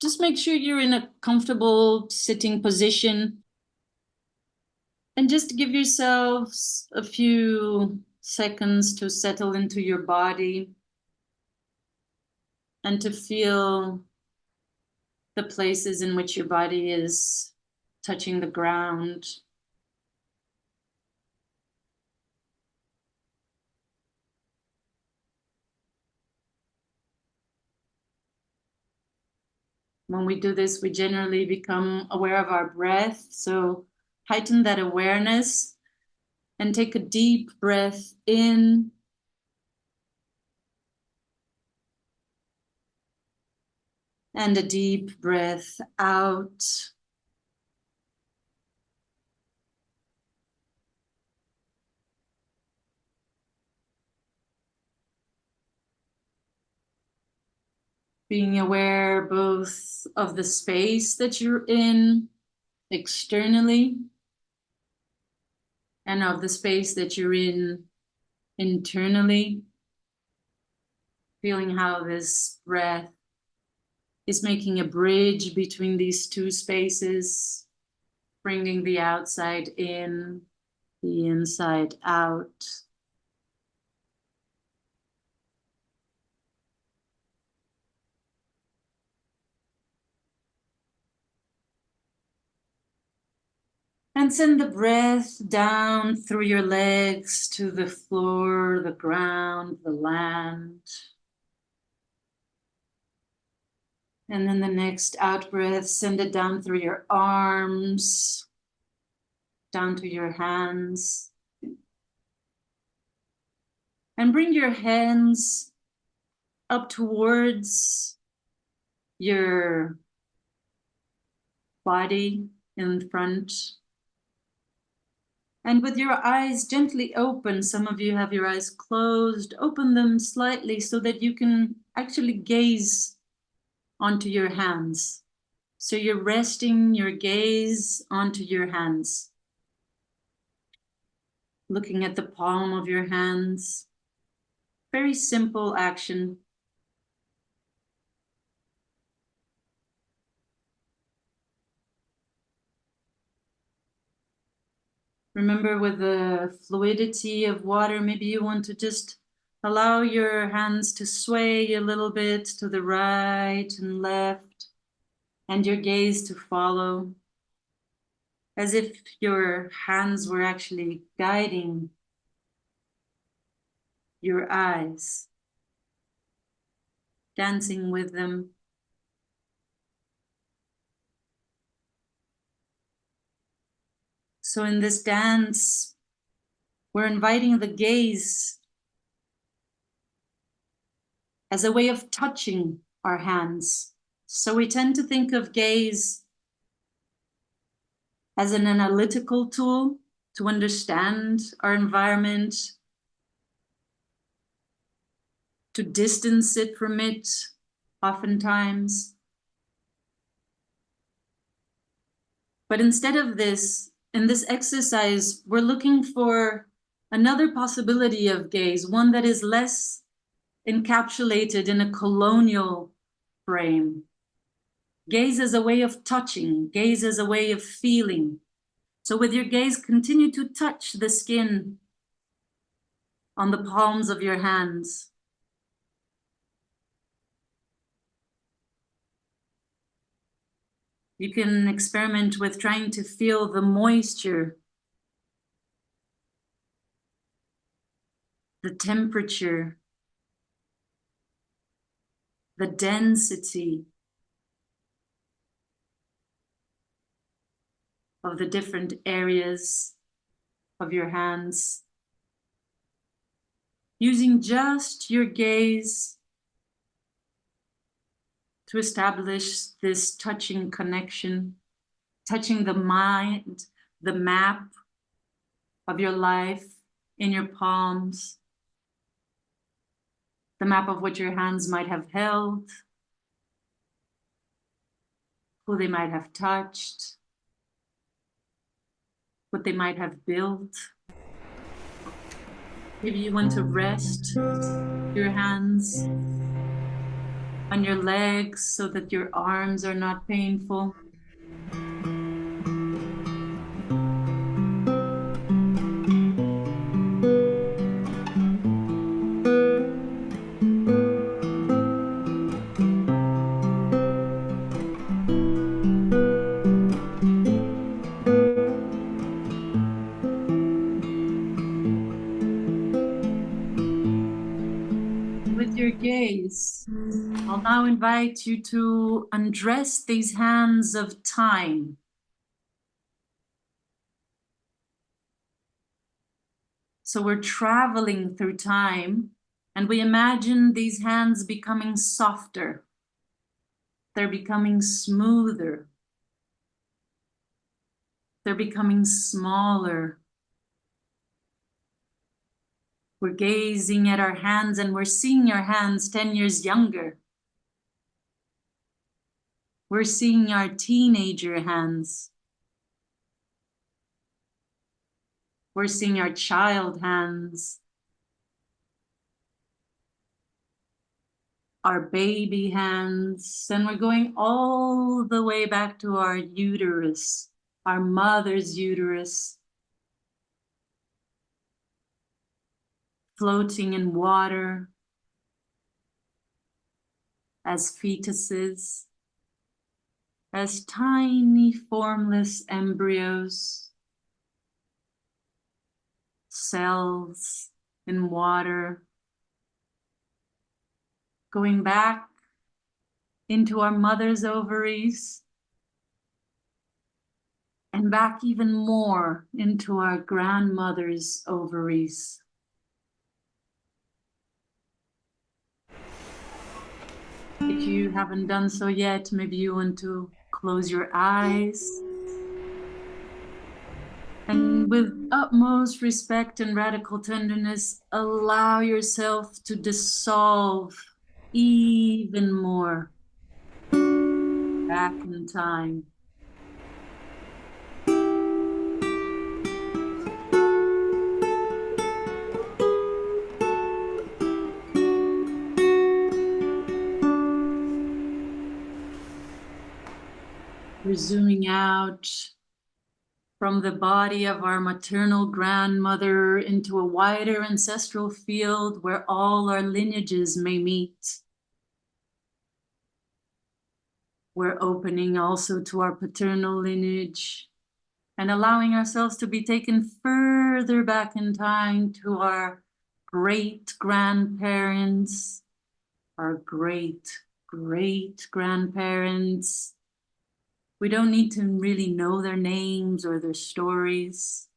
just make sure you're in a comfortable sitting position. And just give yourselves a few seconds to settle into your body and to feel the places in which your body is touching the ground. When we do this, we generally become aware of our breath. So heighten that awareness and take a deep breath in. And a deep breath out. Being aware both of the space that you're in externally and of the space that you're in internally. Feeling how this breath is making a bridge between these two spaces, bringing the outside in, the inside out. And send the breath down through your legs to the floor, the ground, the land. And then the next out breath, send it down through your arms, down to your hands. And bring your hands up towards your body in front. And with your eyes gently open, some of you have your eyes closed, open them slightly so that you can actually gaze onto your hands. So you're resting your gaze onto your hands. Looking at the palm of your hands. Very simple action. Remember, with the fluidity of water, maybe you want to just allow your hands to sway a little bit to the right and left, and your gaze to follow, as if your hands were actually guiding your eyes, dancing with them. So in this dance, we're inviting the gaze as a way of touching our hands. So we tend to think of gaze as an analytical tool to understand our environment, to distance it from it, oftentimes. But instead of this, in this exercise, we're looking for another possibility of gaze, one that is less encapsulated in a colonial frame. Gaze as a way of touching, gaze as a way of feeling. So with your gaze, continue to touch the skin on the palms of your hands. You can experiment with trying to feel the moisture, the temperature, the density of the different areas of your hands. Using just your gaze to establish this touching connection, touching the mind, the map of your life in your palms, the map of what your hands might have held, who they might have touched, what they might have built. Maybe you want to rest your hands on your legs so that your arms are not painful. With your gaze, I'll now invite you to undress these hands of time. So we're traveling through time, and we imagine these hands becoming softer. They're becoming smoother. They're becoming smaller. We're gazing at our hands and we're seeing our hands 10 years younger. We're seeing our teenager hands. We're seeing our child hands, our baby hands, and we're going all the way back to our uterus, our mother's uterus, floating in water as fetuses, as tiny formless embryos, cells in water, going back into our mother's ovaries and back even more into our grandmother's ovaries. If you haven't done so yet, maybe you want to close your eyes and with utmost respect and radical tenderness, allow yourself to dissolve even more back in time. We're zooming out from the body of our maternal grandmother into a wider ancestral field where all our lineages may meet. We're opening also to our paternal lineage and allowing ourselves to be taken further back in time to our great grandparents, our great great grandparents. We don't need to really know their names or their stories.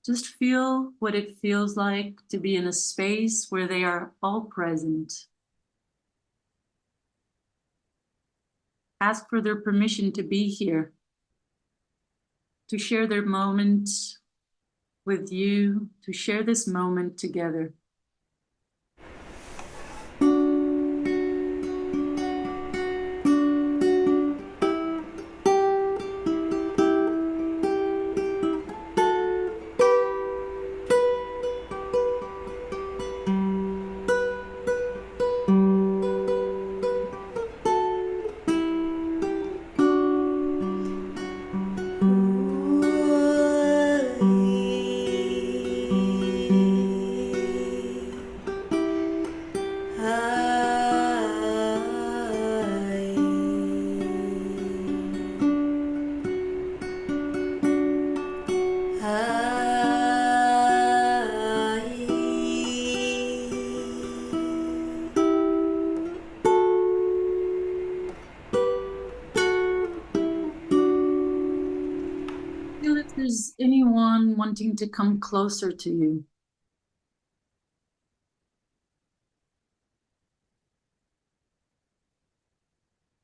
Just feel what it feels like to be in a space where they are all present. Ask for their permission to be here, to share their moment with you, to share this moment together. Feel if there's anyone wanting to come closer to you.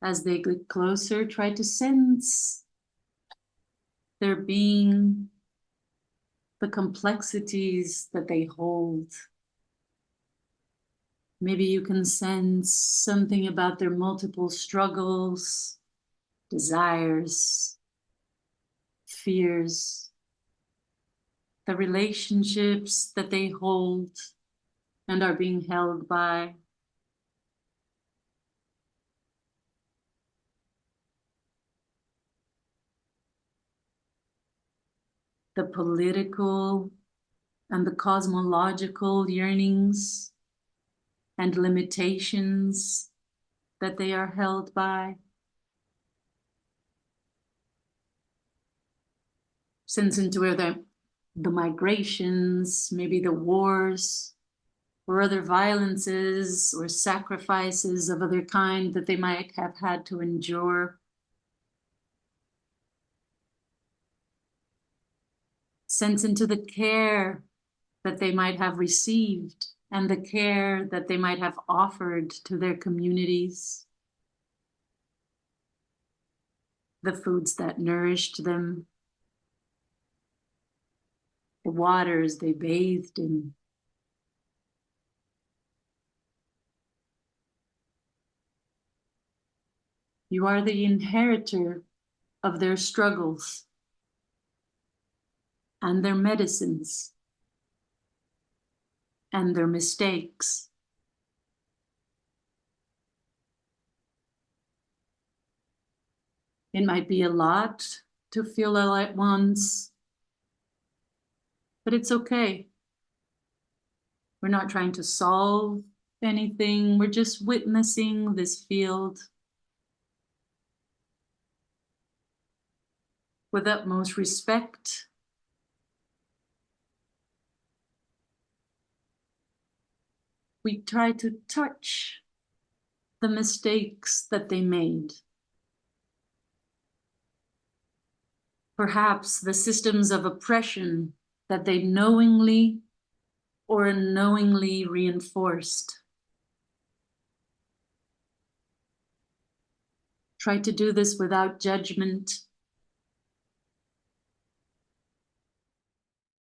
As they get closer, try to sense their being, the complexities that they hold. Maybe you can sense something about their multiple struggles, desires, fears, the relationships that they hold and are being held by. the political and the cosmological yearnings and limitations that they are held by. Sense into where the migrations, maybe the wars, or other violences or sacrifices of other kind that they might have had to endure. Sense into the care that they might have received and the care that they might have offered to their communities. The foods that nourished them, the waters they bathed in. You are the inheritor of their struggles and their medicines and their mistakes. It might be a lot to feel all at once, but it's okay. We're not trying to solve anything. We're just witnessing this field with utmost respect. We try to touch the mistakes that they made. Perhaps the systems of oppression that they knowingly or unknowingly reinforced. Try to do this without judgment,